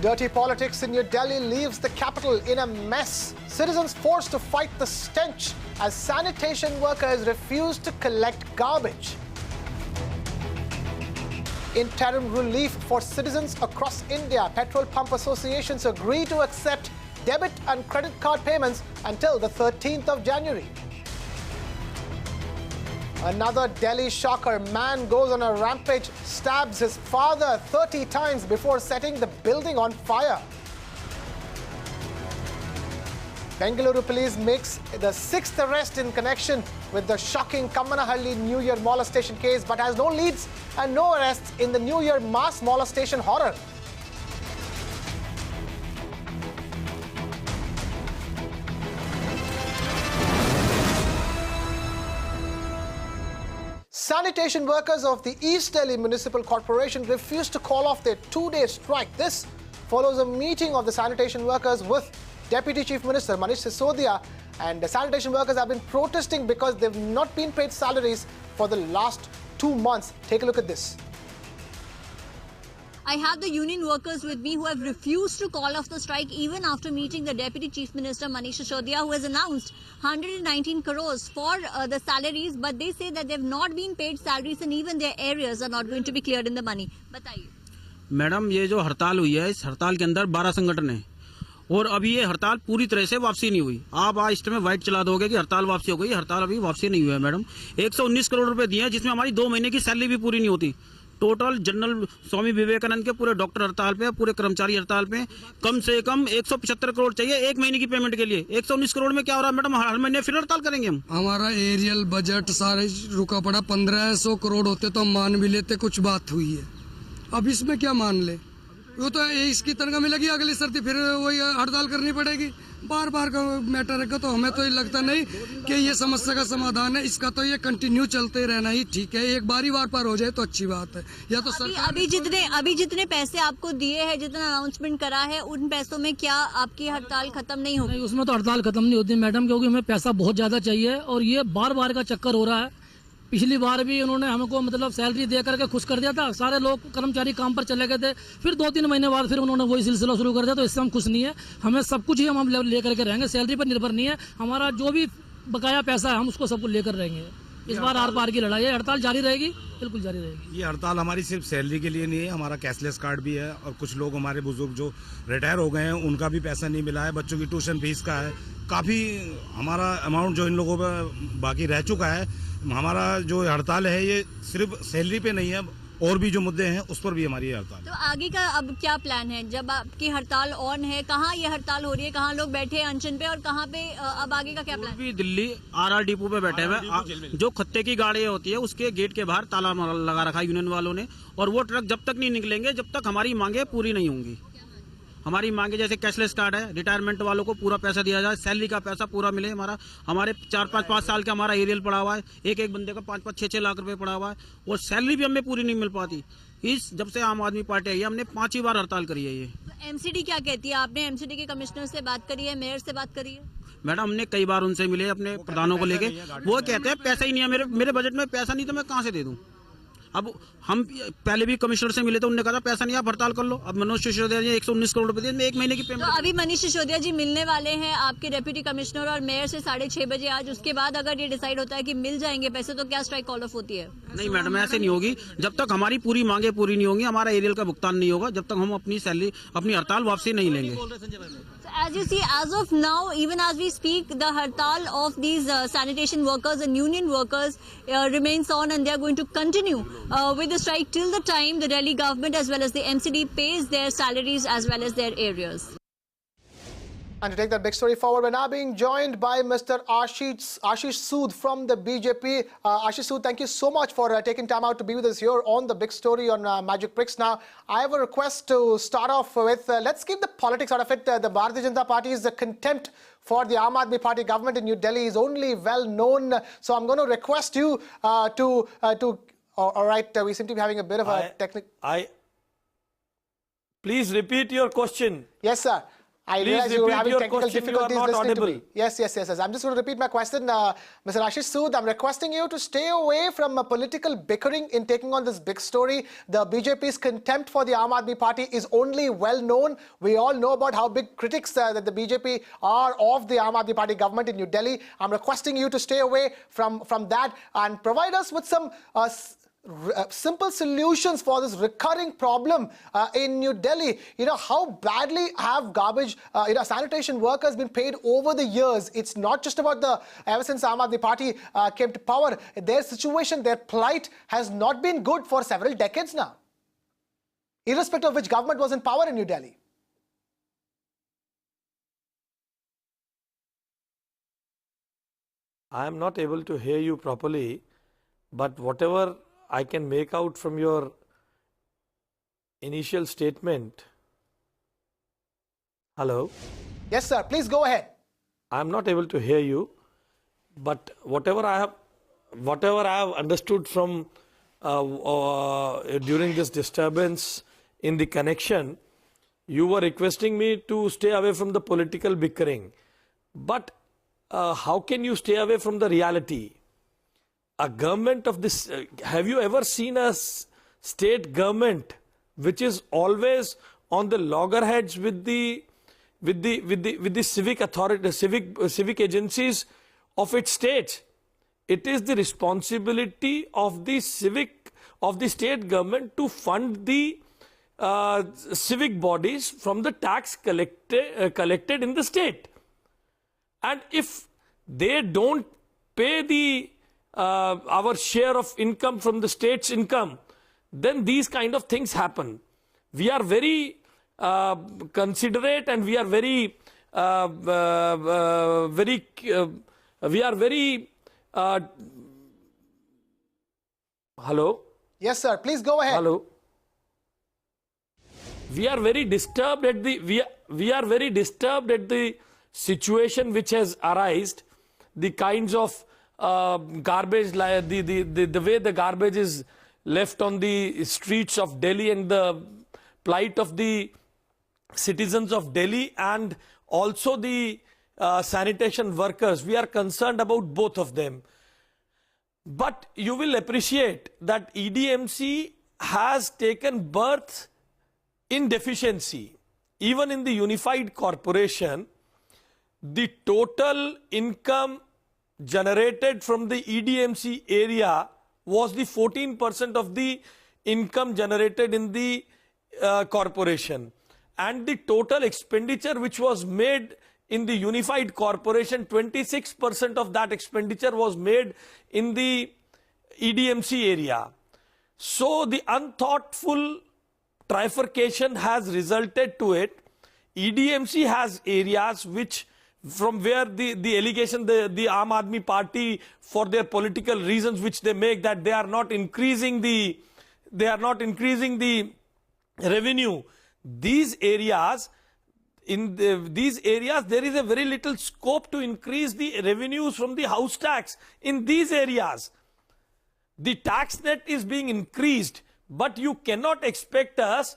Dirty politics in New Delhi leaves the capital in a mess. Citizens forced to fight the stench as sanitation workers refuse to collect garbage. Interim relief for citizens across India. Petrol pump associations agree to accept debit and credit card payments until the 13th of January. Another Delhi shocker. Man goes on a rampage, stabs his father 30 times before setting the building on fire. Bengaluru police makes the 6th arrest in connection with the shocking Kamanahalli New Year molestation case, but has no leads and no arrests in the New Year mass molestation horror. Sanitation workers of the East Delhi Municipal Corporation refused to call off their two-day strike. This follows a meeting of the sanitation workers with Deputy Chief Minister Manish Sisodia, and the sanitation workers have been protesting because they've not been paid salaries for the last 2 months. Take a look at this. I have the union workers with me who have refused to call off the strike even after meeting the Deputy Chief Minister Manish Sisodia, who has announced 119 crores for the salaries, but they say that they've not been paid salaries and even their areas are not going to be cleared in the money. बताइए madam, ये जो हड़ताल हुई है, इस हड़ताल के अंदर 12 संगठन हैं और अभी ये हड़ताल पूरी तरह से वापसी नहीं हुई। आप आज इस टाइम वाइट चला दोगे कि हड़ताल वापसी हो गई। हड़ताल अभी वापसी नहीं हुई है मैडम। 119 करोड़ रुपए दिए हैं, जिसमें हमारी 2 महीने की सैलरी भी पूरी नहीं होती। टोटल जनरल स्वामी विवेकानंद के पूरे डॉक्टर हड़ताल पे, पूरे कर्मचारी हड़ताल पे। कम से कम 175 करोड़ चाहिए 1 महीने की पेमेंट के लिए। 119 करोड़ में क्या हो रहा है मैडम? हर महीने फिर हड़ताल करेंगे हम। हमारा एरियल बजट सारे रुका पड़ा। 1500 करोड़ होते तो हम मान भी लेते, कुछ बात हुई है। अब इसमें क्या मान ले? वो तो इसकी तनख्वाह मिलेगी, अगली सर्दी फिर वही हड़ताल करनी पड़ेगी। बार बार का मैटर है। तो हमें तो ये लगता नहीं कि ये समस्या का समाधान है। इसका तो ये कंटिन्यू चलते रहना ही ठीक है। एक बारी बार पर हो जाए तो अच्छी बात है। या तो अभी जितने पैसे आपको दिए हैं, जितना अनाउंसमेंट करा है, उन पैसों में क्या आपकी हड़ताल खत्म नहीं होगी? उसमें तो हड़ताल खत्म नहीं होती मैडम, क्योंकि हमें पैसा बहुत ज्यादा चाहिए और ये बार बार का चक्कर हो रहा है। पिछली बार भी उन्होंने हमको मतलब सैलरी दे करके खुश कर दिया था। सारे लोग कर्मचारी काम पर चले गए थे, फिर 2-3 महीने बाद फिर उन्होंने वही सिलसिला शुरू कर दिया। तो इससे हम खुश नहीं है। हमें सब कुछ ही हम लेकर के रहेंगे, सैलरी पर निर्भर नहीं है। हमारा जो भी बकाया पैसा है हम उसको सब कुछ लेकर रहेंगे। इस बार आर पार की लड़ाई है। हड़ताल जारी रहेगी, बिल्कुल जारी रहेगी। ये हड़ताल हमारी सिर्फ सैलरी के लिए नहीं है, हमारा कैशलेस कार्ड भी है और कुछ लोग हमारे बुजुर्ग जो रिटायर हो गए हैं उनका भी पैसा नहीं मिला है। बच्चों की ट्यूशन फीस का है। काफ़ी हमारा अमाउंट जो इन लोगों पर बाकी रह चुका है। हमारा जो हड़ताल है ये सिर्फ सैलरी पे नहीं है, और भी जो मुद्दे हैं उस पर भी हमारी हड़ताल। तो आगे का अब क्या प्लान है? जब आपकी हड़ताल ऑन है, कहाँ ये हड़ताल हो रही है, कहाँ लोग बैठे हैं अनशन पे और कहाँ पे अब आगे का क्या प्लान? भी दिल्ली आरआर डिपो पे बैठे हुए। जो खत्ते की गाड़ी होती है उसके गेट के बाहर ताला लगा रखा है यूनियन वालों ने, और वो ट्रक जब तक नहीं निकलेंगे जब तक हमारी मांगे पूरी नहीं होंगी। हमारी मांगे जैसे कैशलेस कार्ड है, रिटायरमेंट वालों को पूरा पैसा दिया जाए, सैलरी का पैसा पूरा मिले। हमारे 4-5 साल का हमारा एरियल पड़ा हुआ है। एक बंदे का 5-5, 6-6 लाख रुपए पड़ा हुआ है और सैलरी भी हमें पूरी नहीं मिल पाती। जब से आम आदमी पार्टी आई है हमने 5 ही बार हड़ताल करी है। ये तो एमसीडी क्या कहती है? आपने एमसीडी के कमिश्नर से बात करी है, मेयर से बात करी है? मैडम, हमने कई बार उनसे मिले अपने प्रधानों को लेके। वो कहते हैं पैसा ही नहीं है, मेरे बजट में पैसा नहीं तो मैं कहाँ से दे दूँ। अब हम पहले भी कमिश्नर से मिले तो उन्होंने कहा पैसा नहीं, आप हड़ताल कर लो। अब मनोज सिसोदिया जी 119 करोड़ रुपए दिए, 1 महीने की पेमेंट। तो अभी मनीष सिसोदिया जी मिलने वाले हैं आपके डेप्यूटी कमिश्नर और मेयर से 6:30 बजे आज। उसके बाद अगर ये डिसाइड होता है कि मिल जाएंगे पैसे तो क्या स्ट्राइक कॉल ऑफ होती है? नहीं मैडम, ऐसे नहीं होगी। जब तक हमारी पूरी मांगे पूरी नहीं होंगी, हमारा एरियल का भुगतान नहीं होगा, जब तक हम अपनी सैलरी, अपनी हड़ताल वापसी नहीं लेंगे। As you see, as of now, even as we speak, the hartal of these sanitation workers and union workers remains on, and they are going to continue with the strike till the time the Delhi government as well as the MCD pays their salaries as well as their areas. And to take that big story forward, we're now being joined by Mr. Ashish Sood from the BJP. Ashish Sood, thank you so much for taking time out to be with us here on the big story on Magic Bricks. Now, I have a request to start off with. Let's keep the politics out of it. The Bharatiya Janata Party's contempt for the Aam Aadmi Party government in New Delhi is only well known. So I'm going to request you to. All right, we seem to be having a bit of a technical. Please repeat your question. Yes, sir. I Please realize you were repeat having your technical question. You are difficulties not listening to audible. me. Yes. I'm just going to repeat my question. Mr. Ashish Sood, I'm requesting you to stay away from political bickering in taking on this big story. The BJP's contempt for the Aam Aadmi Party is only well known. We all know about how big critics that the BJP are of the Aam Aadmi Party government in New Delhi. I'm requesting you to stay away from that and provide us with some simple solutions for this recurring problem in New Delhi. How badly have garbage, sanitation workers been paid over the years? It's not just about ever since Aam Aadmi Party came to power. Their situation, their plight has not been good for several decades now, irrespective of which government was in power in New Delhi. I am not able to hear you properly, but whatever I can make out from your initial statement. Hello? Yes, sir. Please go ahead. I am not able to hear you, but whatever I have understood from during this disturbance in the connection, you were requesting me to stay away from the political bickering. But how can you stay away from the reality? A government of this, have you ever seen a state government which is always on the loggerheads with the civic authority, civic agencies of its state? It is the responsibility of the state government to fund the civic bodies from the tax collected in the state. And if they don't pay our share of income from the state's income, then these kind of things happen. We are very considerate, and we are very hello? Yes, sir. Please go ahead. Hello? We are very disturbed at the situation which has arisen, the kinds of garbage, the way the garbage is left on the streets of Delhi, and the plight of the citizens of Delhi, and also the sanitation workers. We are concerned about both of them. But you will appreciate that EDMC has taken birth in deficiency. Even in the unified corporation, the total income generated from the EDMC area was the 14% of the income generated in the corporation. And the total expenditure which was made in the unified corporation, 26% of that expenditure was made in the EDMC area. So the unthoughtful trifurcation has resulted to it. EDMC has areas which, from where the allegation, the Aam Aadmi Party, for their political reasons which they make, that they are not increasing the revenue. These areas, there is a very little scope to increase the revenues from the house tax. In these areas, the tax net is being increased, but you cannot expect us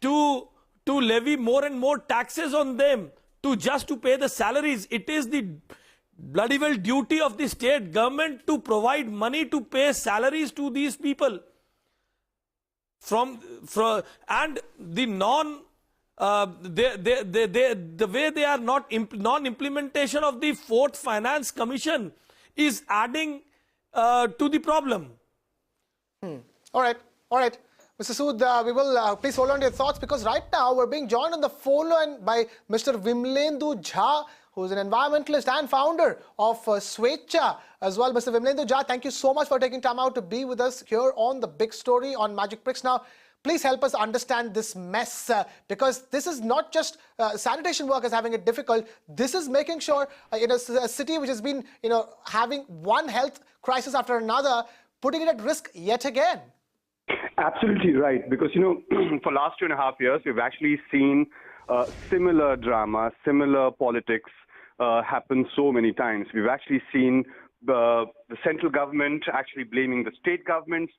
to levy more and more taxes on them just to pay the salaries. It is the bloody well duty of the state government to provide money to pay salaries to these people. And the way they are non-implementation of the Fourth Finance Commission is adding to the problem. All right. Mr. Sood, we will please hold on to your thoughts, because right now we're being joined on the phone line by Mr. Vimlendu Jha, who is an environmentalist and founder of Swechha as well. Mr. Vimlendu Jha, thank you so much for taking time out to be with us here on The Big Story on Magic Bricks. Now, please help us understand this mess, because this is not just sanitation workers having it difficult. This is making sure in a city which has been having one health crisis after another, putting it at risk yet again. Absolutely right, because for last 2.5 years we've actually seen similar drama, similar politics happen so many times. We've actually seen the central government actually blaming the state government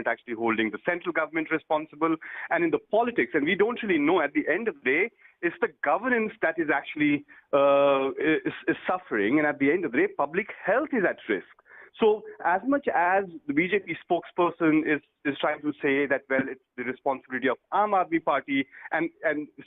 actually holding the central government responsible, and in the politics, and we don't really know at the end of the day, it's the governance that is actually is suffering, and at the end of the day, public health is at risk. So as much as the BJP spokesperson is trying to say that, well, it's the responsibility of Aam Aadmi Party, and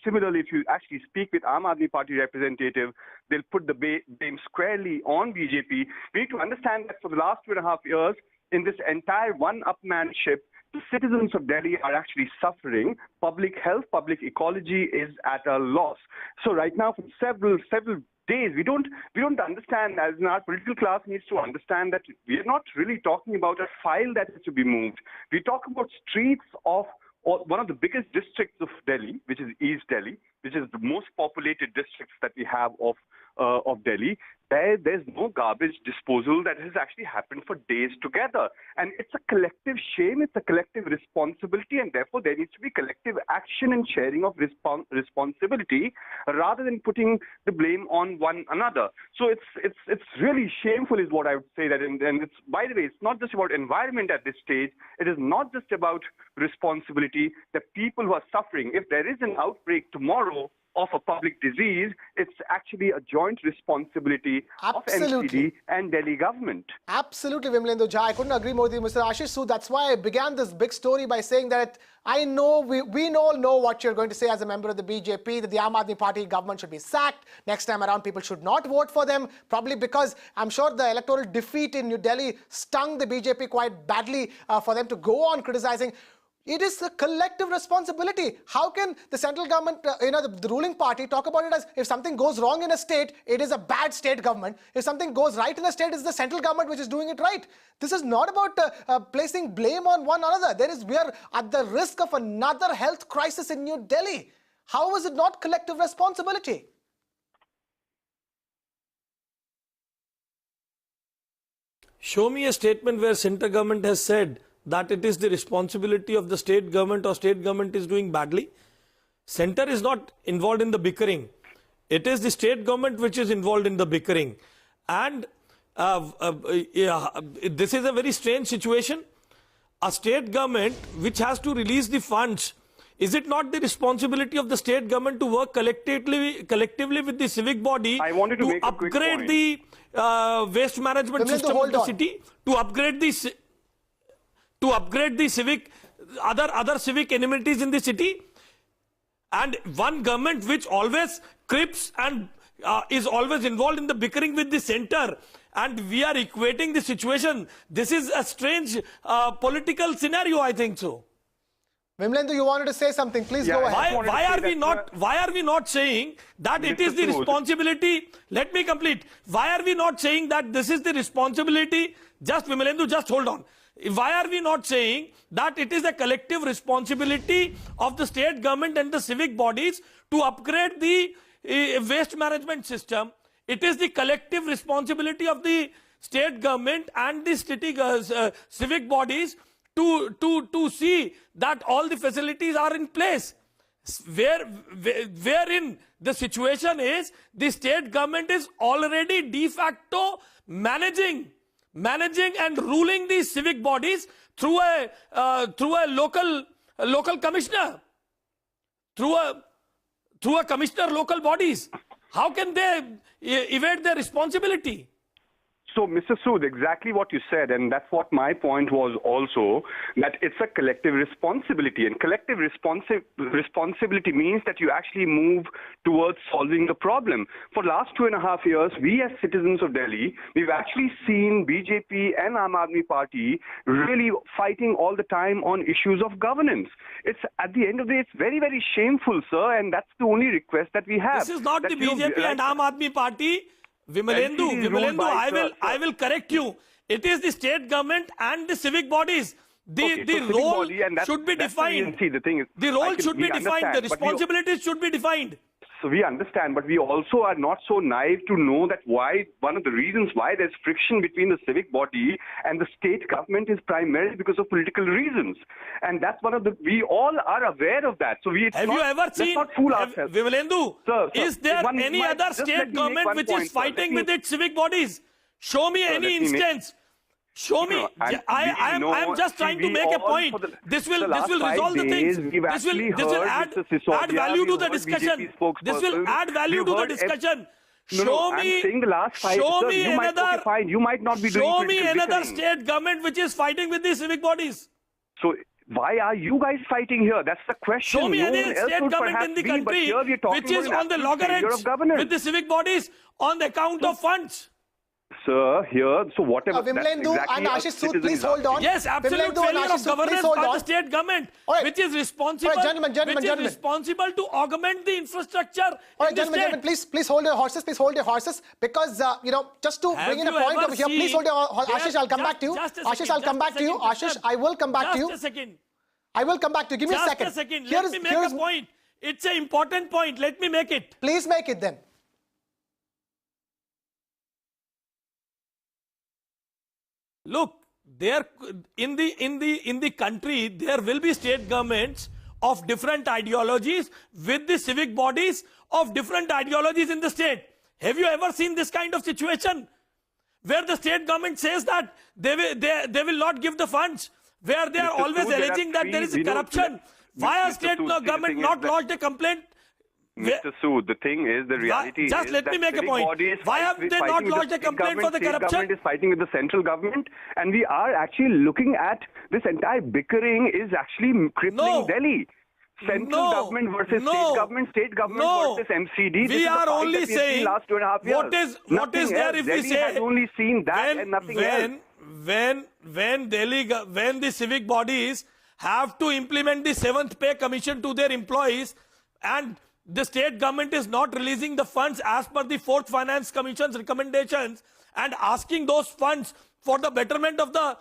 similarly, if you actually speak with Aam Aadmi Party representative, they'll put the blame squarely on BJP. We need to understand that for the last 2.5 years, in this entire one-upmanship, the citizens of Delhi are actually suffering. Public health, public ecology is at a loss. So right now, for several days, we don't understand, as in our political class needs to understand that we are not really talking about a file that is to be moved. We talk about streets of one of the biggest districts of Delhi, which is East Delhi, which is the most populated districts that we have of Delhi. There's no garbage disposal that has actually happened for days together. And it's a collective shame, it's a collective responsibility, and therefore there needs to be collective action and sharing of responsibility rather than putting the blame on one another. So it's really shameful is what I would say. That, and it's, by the way, it's not just about environment at this stage. It is not just about responsibility. The people who are suffering, if there is an outbreak tomorrow of a public disease, it's actually a joint responsibility of NCD and Delhi government. Absolutely, Vimlendu Jha. I couldn't agree more with you, Mr. Ashish Sood. That's why I began this big story by saying that I know we all know what you're going to say as a member of the BJP, that the Aam Aadmi Party government should be sacked. Next time around, people should not vote for them, probably because I'm sure the electoral defeat in New Delhi stung the BJP quite badly for them to go on criticizing. It is a collective responsibility. How can the central government, the ruling party, talk about it as if something goes wrong in a state, it is a bad state government. If something goes right in a state, it's the central government which is doing it right. This is not about placing blame on one another. We are at the risk of another health crisis in New Delhi. How is it not collective responsibility? Show me a statement where central government has said that it is the responsibility of the state government or state government is doing badly. Center is not involved in the bickering. It is the state government which is involved in the bickering. And this is a very strange situation. A state government which has to release the funds, is it not the responsibility of the state government to work collectively with the civic body to upgrade the waste management system of the city, to upgrade the civic, other civic amenities in the city? And one government which always crips and is always involved in the bickering with the center, and we are equating the situation. This is a strange political scenario, I think so. Vimlendu, you wanted to say something. Please go ahead. Why are we not saying that it is the responsibility? Let me complete. Why are we not saying that this is the responsibility? Just Vimlendu, just hold on. Why are we not saying that it is a collective responsibility of the state government and the civic bodies to upgrade the waste management system? It is the collective responsibility of the state government and the city civic bodies to see that all the facilities are in place. Wherein the situation is the state government is already de facto managing and ruling these civic bodies through a local commissioner, through a commissioner local bodies. How can they evade their responsibility? So, Mr. Sood, exactly what you said, and that's what my point was also, that it's a collective responsibility. And collective responsibility means that you actually move towards solving the problem. For the last 2.5 years, we as citizens of Delhi, we've actually seen BJP and Aam Aadmi Party really fighting all the time on issues of governance. It's, at the end of the day, it's very, very shameful, sir, and that's the only request that we have. This is not the BJP and Aam Aadmi Party. Vimalendu, I will correct you. It is the state government and the civic bodies. The role should be defined. The role should be defined. The responsibilities should be defined. So we understand, but we also are not so naive to know that one of the reasons why there's friction between the civic body and the state government is primarily because of political reasons. And that's we all are aware of that. So have you ever seen, Vimalendu, is there any other state government which is fighting with its civic bodies? Show me Sir, any let me make- instance. Show me. No, I am just trying to make a point. This will resolve the things. This will add value to the discussion. This will add value to the discussion. Show me. I'm saying the last 5 Show sir, me you might, another. okay, fine, you might not be doing Show me political another bickering. state government which is fighting with the civic bodies. So why are you guys fighting here? That's the question. Show me No any one else state would government perhaps in the be, but country here we are talking which is about on the an absolute failure loggerheads of governance. with the civic bodies on the account of funds. Sir, here, so whatever. Vimlendu that's and exactly Ashish Sood, please hold on. Yes, absolute Vimlendu and failure Ashish of Sood, governance please hold by on. the state government, All right. which is responsible, All right, gentlemen. responsible to augment the infrastructure All right, in the gentlemen, state. please hold your horses, because, just to Have bring in a you point ever over here, please seen- hold your, Ashish, I'll come back to you. Just a Ashish, second, I'll come just a back to you. second, Ashish, Mr. I will come back to you. Just a second. I will come back to you. Give me a second. Just a second. Here Let is- me make here a is- point. It's an important point. Let me make it. Please make it then. Look, there in the country there will be state governments of different ideologies with the civic bodies of different ideologies in the state. Have you ever seen this kind of situation where the state government says that they will not give the funds, where they are Mr. always Sood, there are alleging that there is three- corruption? Why Mr. has state Sood, the government thing is not that- lodged a complaint? Mr. Sood, the thing is, the reality just is let me that make a civic point. bodies Why have fight- they fighting not with the lodged a state complaint for the government. State corruption? government is fighting with the central government, and we are actually looking at this entire bickering is actually crippling No. Delhi. Central No. government versus No. state government No. versus MCD. This We is the are fight only that we have seen saying last 2.5 years. what is Nothing there else. if we Delhi say has only seen that and nothing else. when the civic bodies have to implement the 7th pay commission to their employees, and the state government is not releasing the funds as per the 4th Finance Commission's recommendations and asking those funds for the betterment of the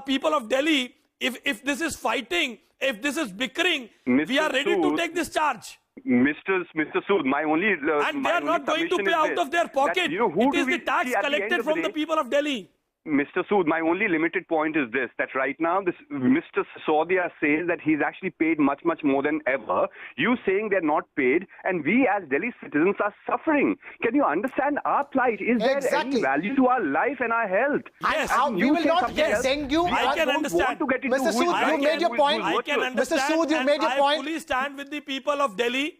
people of Delhi, if this is fighting, if this is bickering, we are ready to Sood, take this charge. Mr. Sood, my only And they are not going to pay out of their pocket. It is the tax collected from the people of Delhi. Mr. Sood, my only limited point is this, that right now this Mr. Sisodia says that he's actually paid much more than ever. You saying they're not paid, and we as Delhi citizens are suffering. Can you understand our plight? Is there Exactly. any value to our life and our health? Yes. And you we will say not something else. dengue. I can don't understand. want to get into Mr. who is Sood, right you made and your who is point. I can virtuous. understand. Sood, you and made your I point. fully stand with the people of Delhi.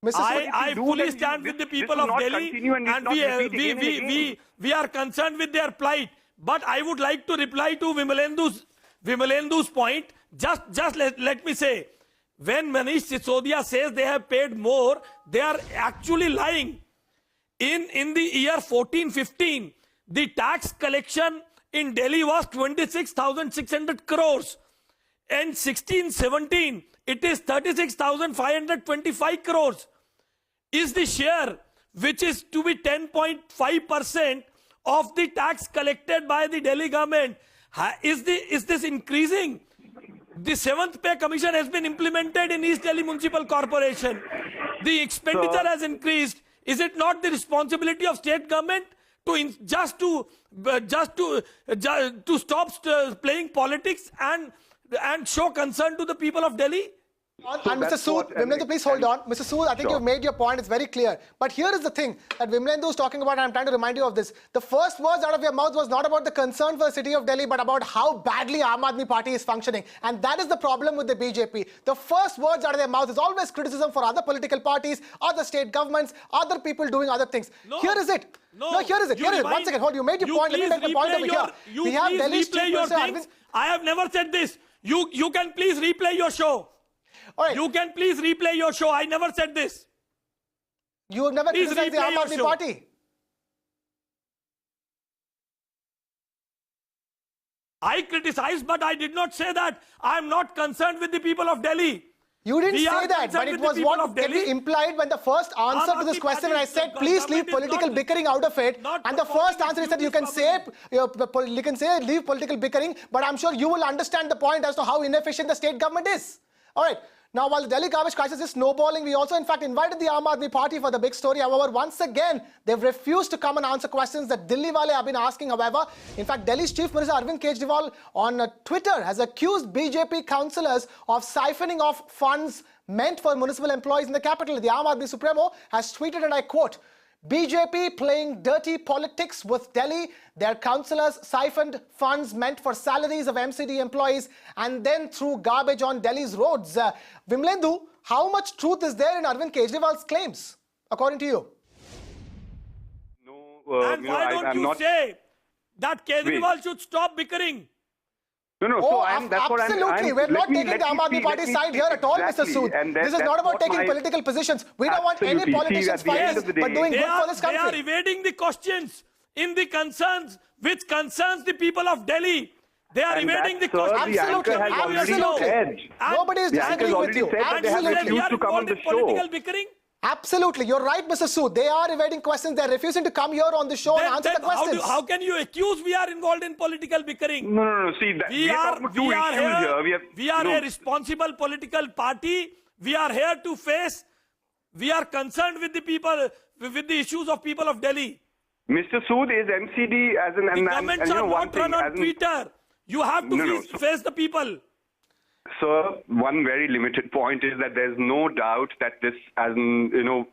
Mr. Sood, I do fully that, stand this- with the this people will of not Delhi, continue and and not repeat again and again. we are concerned with their plight. But I would like to reply to Vimalendu's point. Just let me say, when Manish Sisodia says they have paid more, they are actually lying. In the year 14-15, the tax collection in Delhi was 26,600 crores. And 16-17, it is 36,525 crores. Is the share, which is to be 10.5% of the tax collected by the Delhi government, is this increasing? The 7th pay commission has been implemented in East Delhi Municipal Corporation. The expenditure has increased. Is it not the responsibility of state government to stop playing politics and show concern to the people of Delhi? And Mr. that's Sood, what- and- Vimlendu, please hold on. Mr. Sood, I think Sure. you've made your point. It's very clear. But here is the thing that Vimlendu is talking about, and I'm trying to remind you of this. The first words out of your mouth was not about the concern for the city of Delhi, but about how badly Aam Aadmi Party is functioning. And that is the problem with the BJP. The first words out of their mouth is always criticism for other political parties, other state governments, other people doing other things. No. Here is it. No, here is it. you Here is it. One remind- second, hold. You made your you point. Let me please make the point replay over your- here. you We have please Delhi's replay Chief your Minister things. Arvind. I have never said this. You can please replay your show. All right. You can please replay your show. I never said this. You have never Please criticized the replay Aam your Aadmi show. Party. I criticized, but I did not say that. I am not concerned with the people of Delhi. You didn't We are say that, concerned but it with the was people what of can be Delhi. implied when the first answer Aam to this Aadmi question, when I Party said, is- please government leave is political not- bickering out of it. not And the first performing answer is that its you can say, duties you can say leave political bickering, but I'm sure you will understand the point as to how inefficient the state government is. All right. Now, while the Delhi garbage crisis is snowballing, we also, in fact, invited the Aam Aadmi Party for the big story. However, once again, they've refused to come and answer questions that Delhi wale have been asking. However, in fact, Delhi's Chief Minister Arvind Kejriwal on Twitter has accused BJP councillors of siphoning off funds meant for municipal employees in the capital. The Aam Aadmi Supremo has tweeted, and I quote, BJP playing dirty politics with Delhi. Their councillors siphoned funds meant for salaries of MCD employees and then threw garbage on Delhi's roads. Vimlendu, how much truth is there in Arvind Kejriwal's claims, according to you? No, and why don't you say that Kejriwal should stop bickering? No, Oh, that's what absolutely. We're not taking the Aam Aadmi Party side here at all, Mr. Sood. This is not about taking political positions. We don't want any politicians fighting, but doing good for this country. They are evading the questions in the concerns which concerns the people of Delhi. They are evading the questions. Absolutely. Nobody is disagreeing with you. Absolutely. We are involved in political bickering. Absolutely. You're right, Mr. Sood. They are evading questions. They're refusing to come here on the show and answer the questions. How can you accuse we are involved in political bickering? No. See, we are a responsible political party. We are here to face. We are concerned with the people, with the issues of people of Delhi. Mr. Sood is MCD as an... The comments are not run on Twitter. You have to face the people. Sir, one very limited point is that there's no doubt that this,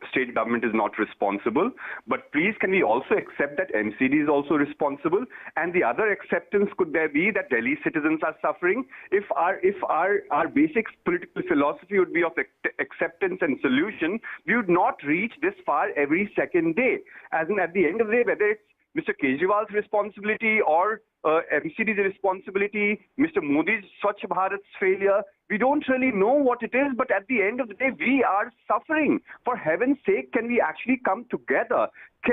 state government is not responsible. But please, can we also accept that MCD is also responsible? And the other acceptance could there be that Delhi citizens are suffering? If our basic political philosophy would be of acceptance and solution, we would not reach this far every second day. As in, at the end of the day, whether it's Mr. Kejriwal's responsibility or MCD's responsibility, Mr. Modi's Swachh Bharat's failure, we don't really know what it is, but at the end of the day, we are suffering. For heaven's sake, can we actually come together?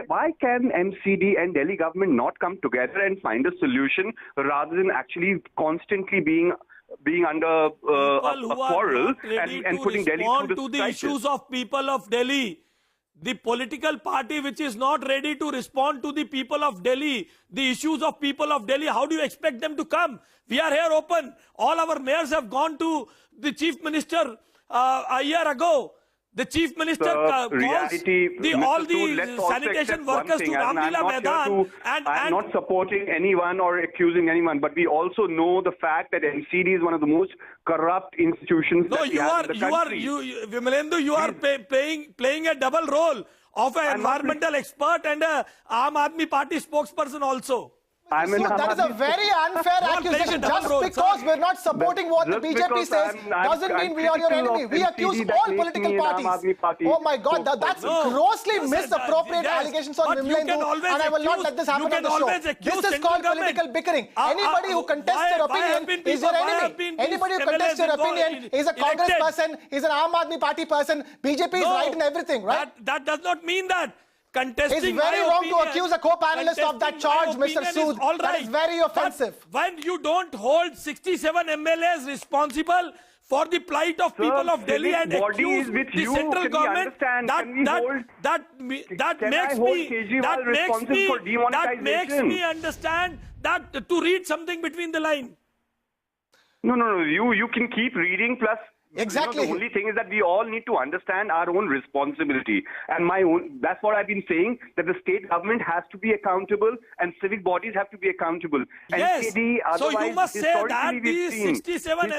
Why can MCD and Delhi government not come together and find a solution rather than actually constantly being under a quarrel and putting Delhi through this crisis? The issues of people of Delhi? The political party which is not ready to respond to the people of Delhi, the issues of people of Delhi, how do you expect them to come? We are here open. All our mayors have gone to the chief minister a year ago. The chief minister calls all the sanitation workers to Ramlila Maidan. I'm not supporting anyone or accusing anyone, but we also know the fact that MCD is one of the most corrupt institutions that we have in the country. Vimalendu, you are playing a double role of an environmental expert and a Aam Aadmi Party spokesperson also. That is a very unfair accusation. Just because we're not supporting what the BJP says doesn't mean we are your enemy. We accuse all political parties. Oh my God, that's grossly misappropriate allegations on Vimlendu, and I will not let this happen on the show. This is called political bickering. Anybody who contests your opinion is your enemy. Anybody who contests your opinion is a Congress person, is an Aam Aadmi Party person. BJP is right in everything, right? That does not mean that. It's very wrong to accuse a co-panelist of that charge, Mr. Sood. That is very offensive. But when you don't hold 67 MLAs responsible for the plight of people of Delhi and accuse the central government, that makes me understand that to read something between the line. No. You can keep reading plus. Exactly. The only thing is that we all need to understand our own responsibility. And that's what I've been saying, that the state government has to be accountable and civic bodies have to be accountable. Yes. So you must say that these 67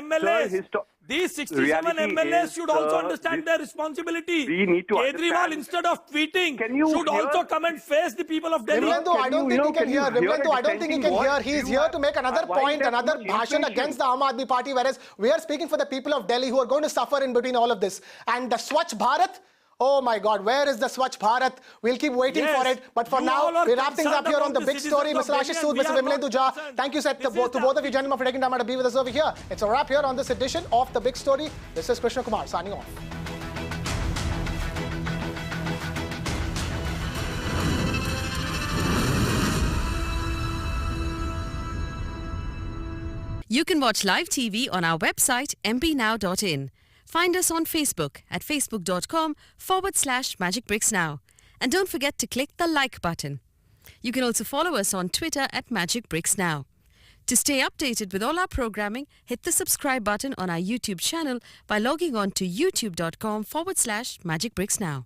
MLAs, should also understand their responsibility. We need to Kejriwal, instead of tweeting, should also come and face the people of Delhi. Vimlendu, I don't think he can hear. Vimlendu, I don't think he can hear. He is here to make another point, another bhashan against the Aam Aadmi Party, whereas we are speaking for the people of Delhi who are going to suffer in between all of this. And the Swachh Bharat, oh my God, where is the Swachh Bharat? We'll keep waiting for it. But for now, we wrap things up here on the big story. Mr. Ashish Sood, Mr. Vimlendu Jha, thank you to both of you gentlemen for taking time out to be with us over here. It's a wrap here on this edition of the big story. This is Krishna Kumar signing off. You can watch live TV on our website mpnow.in. Find us on Facebook at facebook.com/magicbricksnow. And don't forget to click the like button. You can also follow us on Twitter at magicbricksnow. To stay updated with all our programming, hit the subscribe button on our YouTube channel by logging on to youtube.com/magicbricksnow.